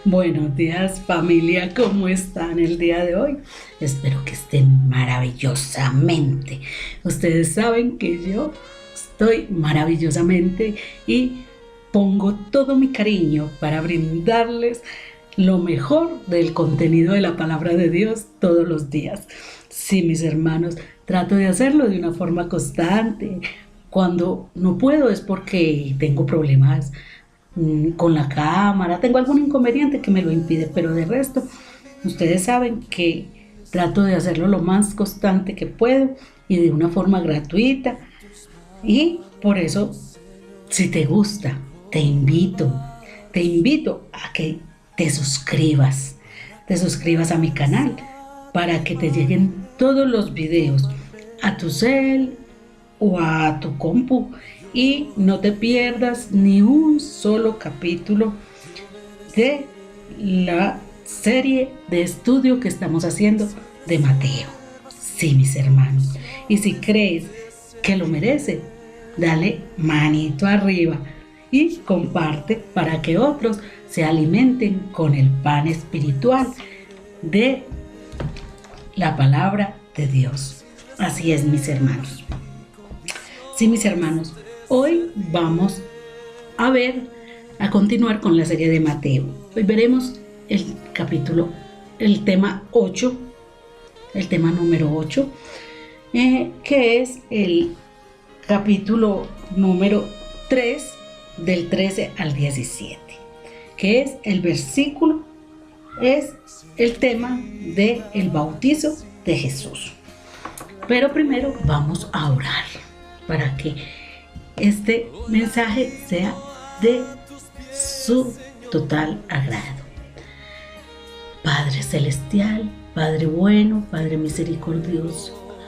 Buenos días familia, ¿cómo están el día de hoy? Espero que estén maravillosamente. Ustedes saben que yo estoy maravillosamente y pongo todo mi cariño para brindarles lo mejor del contenido de la palabra de Dios todos los días. Sí, mis hermanos, trato de hacerlo de una forma constante. Cuando no puedo es porque tengo problemas con la cámara, tengo algún inconveniente que me lo impide, pero de resto, ustedes saben que trato de hacerlo lo más constante que puedo y de una forma gratuita. Y por eso, si te gusta, te invito a que te suscribas a mi canal para que te lleguen todos los videos a tu cel o a tu compu y no te pierdas ni un solo capítulo de la serie de estudio que estamos haciendo de Mateo. Sí, mis hermanos. Y si crees que lo merece, dale manito arriba y comparte para que otros se alimenten con el pan espiritual de la palabra de Dios. Así es, mis hermanos. Sí, mis hermanos, hoy vamos a continuar con la serie de Mateo. Hoy veremos el tema 8, el tema número 8, que es el capítulo número 3, del 13 al 17, que es el tema del bautizo de Jesús. Pero primero vamos a orar para que este mensaje sea de su total agrado. Padre celestial, Padre bueno, Padre misericordioso,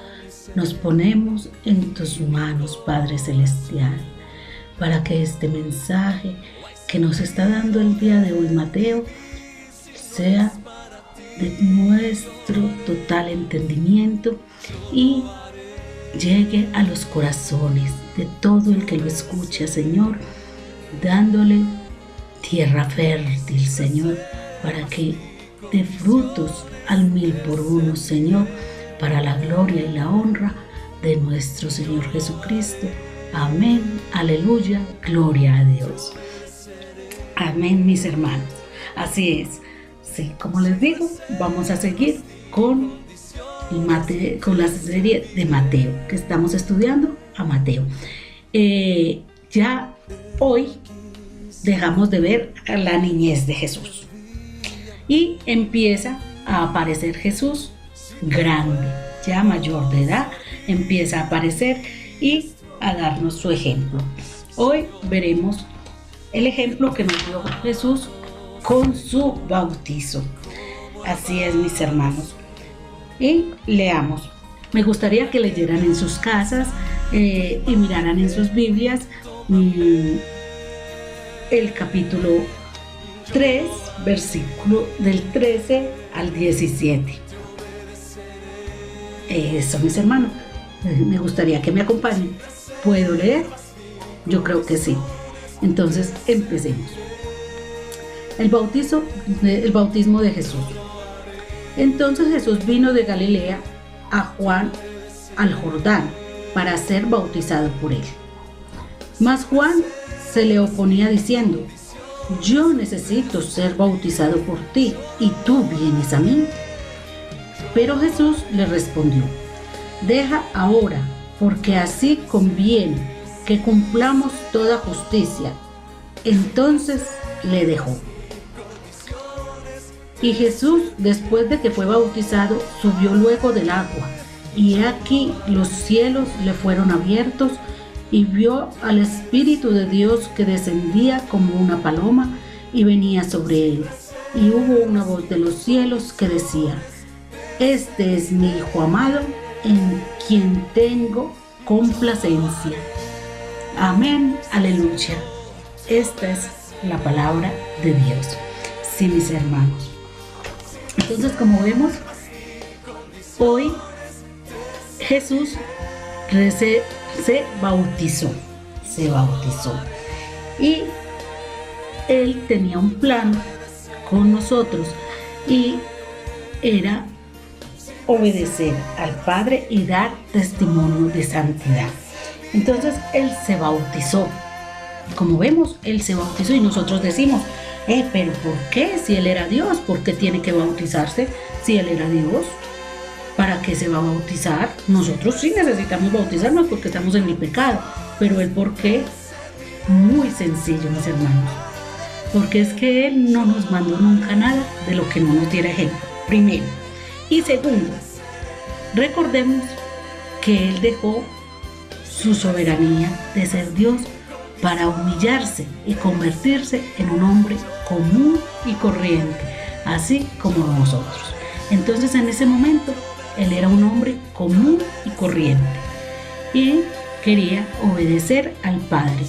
nos ponemos en tus manos, Padre celestial, para que este mensaje que nos está dando el día de hoy Mateo sea de nuestro total entendimiento y llegue a los corazones de todo el que lo escucha, Señor, dándole tierra fértil, Señor, para que dé frutos al 1000 por 1, Señor, para la gloria y la honra de nuestro Señor Jesucristo. Amén, aleluya, gloria a Dios. Amén, mis hermanos. Así es. Sí, como les digo, vamos a seguir con la serie de Mateo, que estamos estudiando a Mateo. Ya hoy dejamos de ver a la niñez de Jesús y empieza a aparecer Jesús grande, ya mayor de edad, empieza a aparecer y a darnos su ejemplo. Hoy veremos el ejemplo que nos dio Jesús con su bautizo. Así es, mis hermanos. Y leamos. Me gustaría que leyeran en sus casas y miraran en sus Biblias el capítulo 3, versículo del 13 al 17. Eso, mis hermanos. Me gustaría que me acompañen. ¿Puedo leer? Yo creo que sí. Entonces, empecemos. El bautismo de Jesús. Entonces Jesús vino de Galilea a Juan al Jordán para ser bautizado por él. Mas Juan se le oponía diciendo: yo necesito ser bautizado por ti, y tú vienes a mí. Pero Jesús le respondió: deja ahora, porque así conviene que cumplamos toda justicia. Entonces le dejó. Y Jesús, después de que fue bautizado, subió luego del agua, y he aquí los cielos le fueron abiertos, y vio al Espíritu de Dios que descendía como una paloma y venía sobre él. Y hubo una voz de los cielos que decía: este es mi Hijo amado, en quien tengo complacencia. Amén, aleluya. Esta es la palabra de Dios. Sí, mis hermanos. Entonces, como vemos, hoy Jesús se bautizó. Y él tenía un plan con nosotros, y era obedecer al Padre y dar testimonio de santidad. Entonces Él se bautizó. Como vemos, Él se bautizó y nosotros decimos, pero ¿por qué? Si Él era Dios, ¿por qué tiene que bautizarse? Si Él era Dios, ¿para qué se va a bautizar? Nosotros sí necesitamos bautizarnos porque estamos en el pecado, pero ¿el por qué? Muy sencillo, mis hermanos, porque es que Él no nos mandó nunca nada de lo que no nos diera ejemplo, primero. Y segundo, recordemos que Él dejó su soberanía de ser Dios para humillarse y convertirse en un hombre común y corriente, así como nosotros. Entonces en ese momento Él era un hombre común y corriente y quería obedecer al Padre.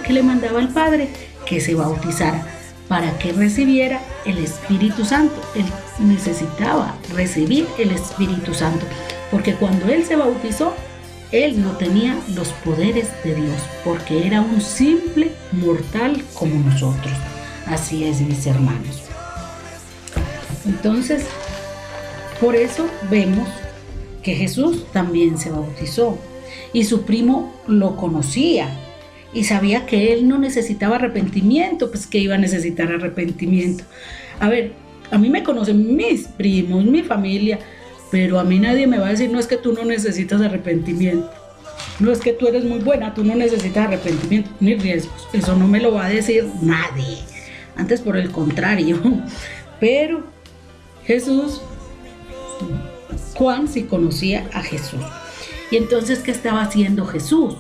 ¿Qué le mandaba al Padre? Que se bautizara para que recibiera el Espíritu Santo. Él necesitaba recibir el Espíritu Santo, porque cuando Él se bautizó, Él no tenía los poderes de Dios, porque era un simple mortal como nosotros. Así es, mis hermanos. Entonces, por eso vemos que Jesús también se bautizó y su primo lo conocía y sabía que él no necesitaba arrepentimiento, pues que iba a necesitar arrepentimiento. A ver, a mí me conocen mis primos, mi familia, pero a mí nadie me va a decir, no es que tú no necesitas arrepentimiento, no es que tú eres muy buena, tú no necesitas arrepentimiento ni riesgos. Eso no me lo va a decir nadie, antes por el contrario. Pero Jesús, Juan sí conocía a Jesús. Y entonces, ¿qué estaba haciendo Jesús?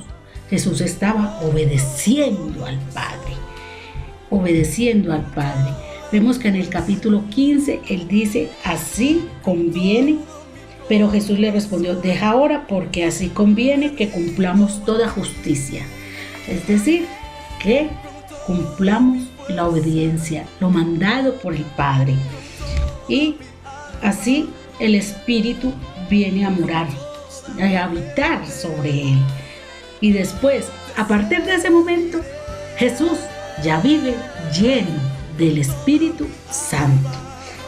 Jesús estaba obedeciendo al Padre, obedeciendo al Padre. Vemos que en el capítulo 15 Él dice, así conviene, pero Jesús le respondió, deja ahora porque así conviene que cumplamos toda justicia. Es decir, que cumplamos la obediencia, lo mandado por el Padre. Y así el Espíritu viene a morar, a habitar sobre Él. Y después, a partir de ese momento, Jesús ya vive lleno del Espíritu Santo.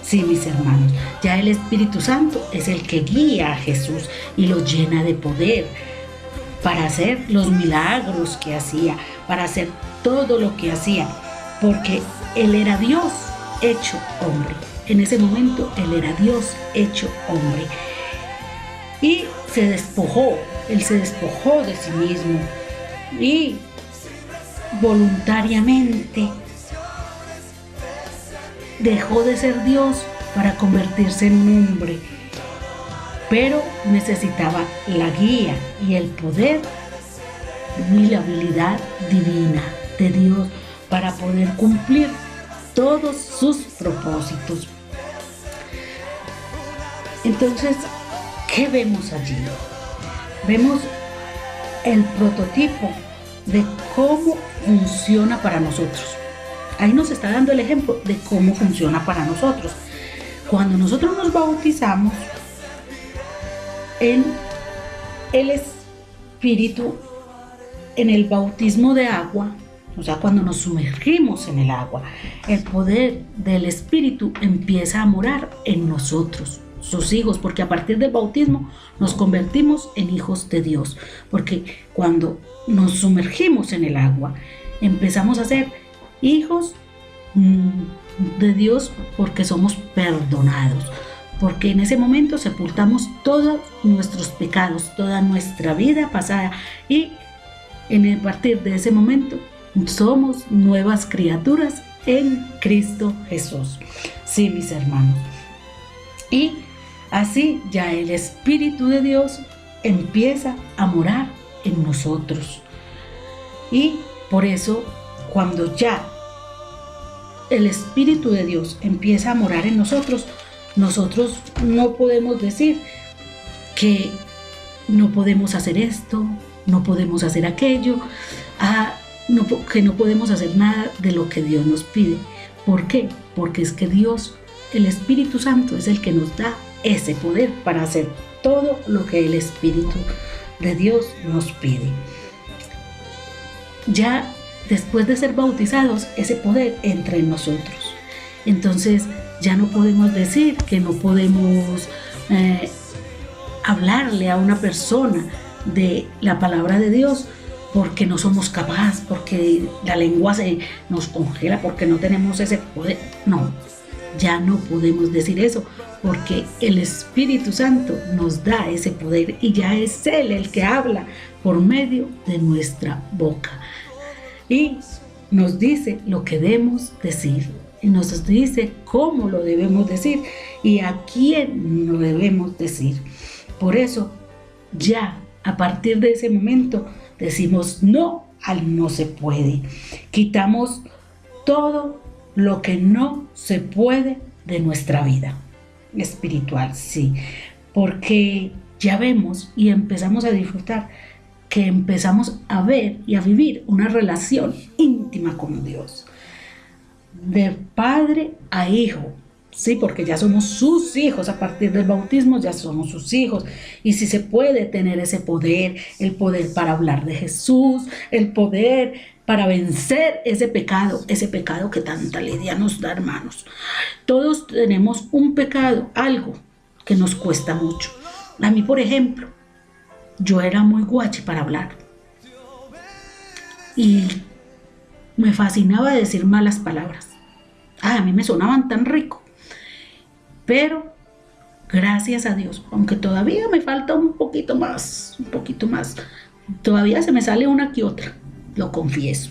Sí, mis hermanos, ya el Espíritu Santo es el que guía a Jesús y lo llena de poder para hacer los milagros que hacía, para hacer todo lo que hacía, porque Él era Dios hecho hombre. En ese momento Él era Dios hecho hombre. Y se despojó, Él se despojó de sí mismo y voluntariamente dejó de ser Dios para convertirse en un hombre, pero necesitaba la guía y el poder y la habilidad divina de Dios para poder cumplir todos sus propósitos. Entonces, ¿qué vemos allí? Vemos el prototipo de cómo funciona para nosotros. Ahí nos está dando el ejemplo de cómo funciona para nosotros. Cuando nosotros nos bautizamos en el Espíritu, en el bautismo de agua, o sea, cuando nos sumergimos en el agua, el poder del Espíritu empieza a morar en nosotros, sus hijos, porque a partir del bautismo nos convertimos en hijos de Dios, porque cuando nos sumergimos en el agua, empezamos a ser hijos de Dios porque somos perdonados, porque en ese momento sepultamos todos nuestros pecados, toda nuestra vida pasada, y a partir de ese momento somos nuevas criaturas en Cristo Jesús. Sí, mis hermanos. Y así ya el Espíritu de Dios empieza a morar en nosotros. Y por eso, cuando ya el Espíritu de Dios empieza a morar en nosotros, nosotros no podemos decir que no podemos hacer esto, no podemos hacer aquello, que no podemos hacer nada de lo que Dios nos pide. ¿Por qué? Porque es que Dios, el Espíritu Santo, es el que nos da ese poder para hacer todo lo que el Espíritu de Dios nos pide. Ya después de ser bautizados, ese poder entra en nosotros Entonces ya no podemos decir que no podemos hablarle a una persona de la palabra de Dios porque no somos capaces, porque la lengua se nos congela, porque no tenemos ese poder. No, ya no podemos decir eso, porque el Espíritu Santo nos da ese poder y ya es Él el que habla por medio de nuestra boca. Y nos dice lo que debemos decir, y nos dice cómo lo debemos decir y a quién lo debemos decir. Por eso, ya a partir de ese momento, decimos no al no se puede. Quitamos todo lo que no se puede de nuestra vida espiritual, sí, porque ya vemos y empezamos a disfrutar que empezamos a ver y a vivir una relación íntima con Dios, de padre a hijo, sí, porque ya somos sus hijos. A partir del bautismo ya somos sus hijos, y si se puede tener ese poder, el poder para hablar de Jesús, el poder para vencer ese pecado que tanta lidia nos da, hermanos. Todos tenemos un pecado, algo que nos cuesta mucho. A mí, por ejemplo, yo era muy guache para hablar y me fascinaba decir malas palabras. A mí me sonaban tan rico, pero gracias a Dios, aunque todavía me falta un poquito más, todavía se me sale una que otra, lo confieso,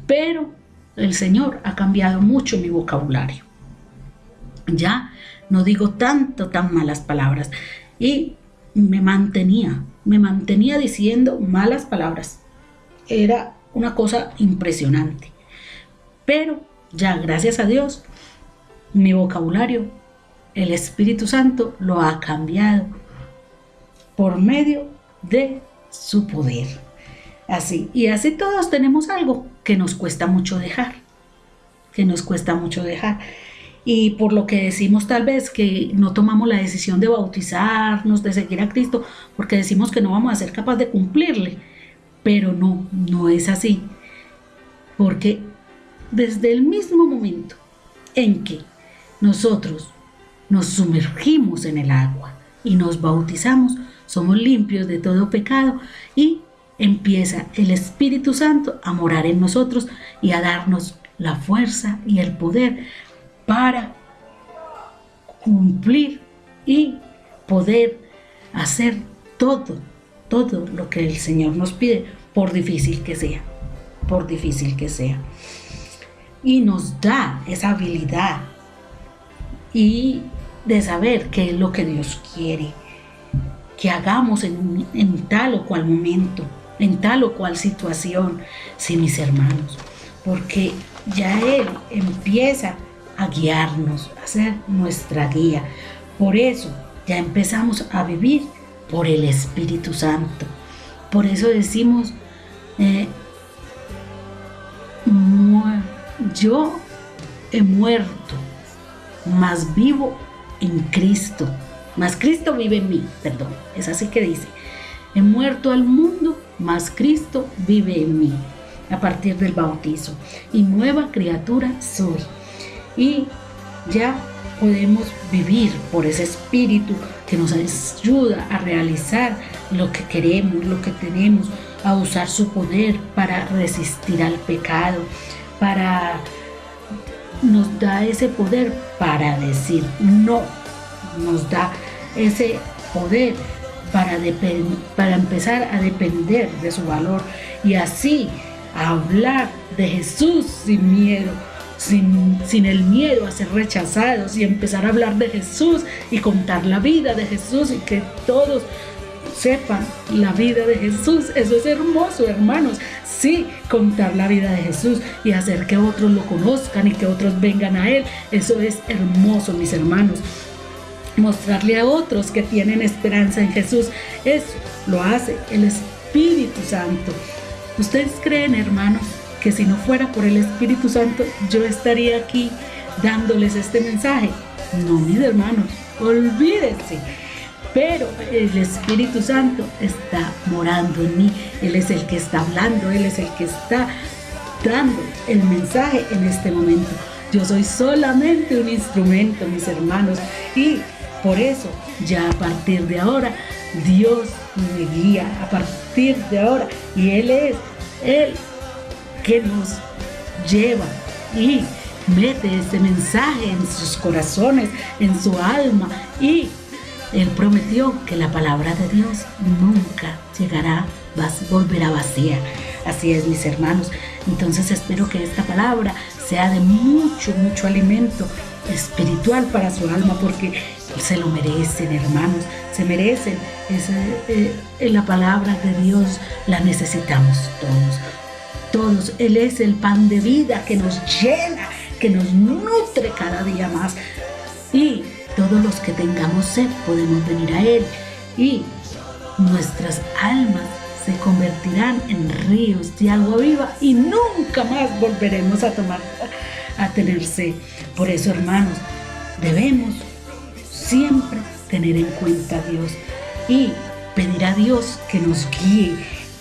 pero el Señor ha cambiado mucho mi vocabulario. Ya no digo tan malas palabras, y me mantenía diciendo malas palabras. Era una cosa impresionante, pero ya gracias a Dios mi vocabulario, el Espíritu Santo lo ha cambiado por medio de su poder. Así todos tenemos algo que nos cuesta mucho dejar, y por lo que decimos tal vez que no tomamos la decisión de bautizarnos, de seguir a Cristo, porque decimos que no vamos a ser capaces de cumplirle, pero no es así, porque desde el mismo momento en que nosotros nos sumergimos en el agua y nos bautizamos, somos limpios de todo pecado, y empieza el Espíritu Santo a morar en nosotros y a darnos la fuerza y el poder para cumplir y poder hacer todo lo que el Señor nos pide, por difícil que sea. Y nos da esa habilidad y de saber qué es lo que Dios quiere que hagamos en tal o cual momento, en tal o cual situación, sí, mis hermanos, porque ya Él empieza a guiarnos, a ser nuestra guía. Por eso ya empezamos a vivir por el Espíritu Santo. Por eso decimos, yo he muerto, mas vivo en Cristo. Mas Cristo vive en mí, es así que dice. He muerto al mundo, mas Cristo vive en mí, a partir del bautizo. Y nueva criatura soy. Y ya podemos vivir por ese Espíritu que nos ayuda a realizar lo que queremos, lo que tenemos, a usar su poder para resistir al pecado, nos da ese poder para decir no, nos da ese poder para empezar a depender de su valor, y así hablar de Jesús sin miedo, sin el miedo a ser rechazados, y empezar a hablar de Jesús y contar la vida de Jesús, y que todos sepan la vida de Jesús. Eso es hermoso, hermanos. Sí, contar la vida de Jesús y hacer que otros lo conozcan y que otros vengan a Él. Eso es hermoso, mis hermanos. Mostrarle a otros que tienen esperanza en Jesús. Eso lo hace el Espíritu Santo. ¿Ustedes creen, hermanos, que si no fuera por el Espíritu Santo yo estaría aquí dándoles este mensaje? No, mis hermanos, olvídense. Pero el Espíritu Santo está morando en mí. Él es el que está hablando, Él es el que está dando el mensaje en este momento. Yo soy solamente un instrumento, mis hermanos, y por eso ya a partir de ahora Dios me guía, a partir de ahora, y Él es el que nos lleva y mete este mensaje en sus corazones, en su alma, y Él prometió que la palabra de Dios nunca volverá vacía. Así es, mis hermanos. Entonces espero que esta palabra sea de mucho, mucho alimento espiritual para su alma, porque se lo merecen, hermanos, se merecen. La palabra de Dios la necesitamos todos. Él es el pan de vida que nos llena, que nos nutre cada día más. Y todos los que tengamos sed podemos venir a Él, y nuestras almas se convertirán en ríos de agua viva y nunca más volveremos a tener sed. Por eso, hermanos, debemos siempre tener en cuenta a Dios y pedir a Dios que nos guíe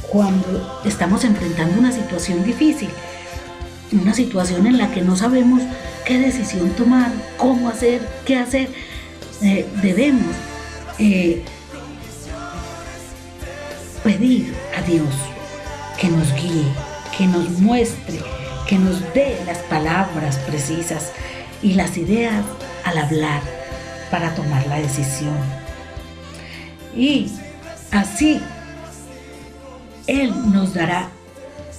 cuando estamos enfrentando una situación difícil, una situación en la que no sabemos qué decisión tomar, cómo hacer, qué hacer. Debemos pedir a Dios que nos guíe, que nos muestre, que nos dé las palabras precisas y las ideas al hablar para tomar la decisión. Y así Él nos dará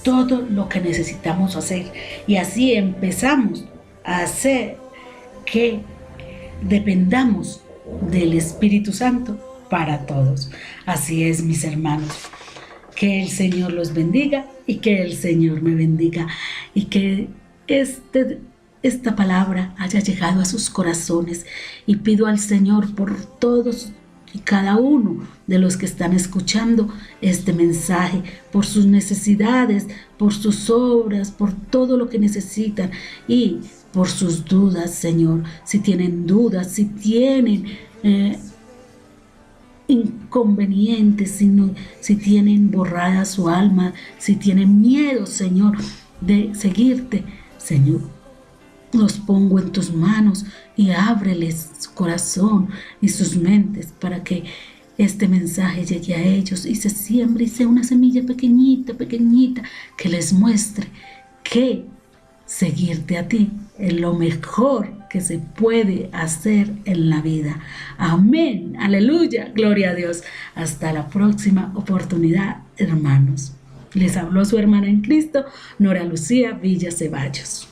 todo lo que necesitamos hacer, y así empezamos a hacer que dependamos del Espíritu Santo para todos. Así es, mis hermanos. Que el Señor los bendiga y que el Señor me bendiga, y que esta palabra haya llegado a sus corazones, y pido al Señor por todos y cada uno de los que están escuchando este mensaje, por sus necesidades, por sus obras, por todo lo que necesitan, y por sus dudas, Señor. Si tienen dudas, si tienen inconvenientes, si tienen borrada su alma, si tienen miedo, Señor, de seguirte, Señor, los pongo en tus manos y ábreles su corazón y sus mentes para que este mensaje llegue a ellos y se siembre y sea una semilla pequeñita, pequeñita, que les muestre que seguirte a ti es lo mejor que se puede hacer en la vida. Amén, aleluya, gloria a Dios. Hasta la próxima oportunidad, hermanos. Les habló su hermana en Cristo, Nora Lucía Villa Ceballos.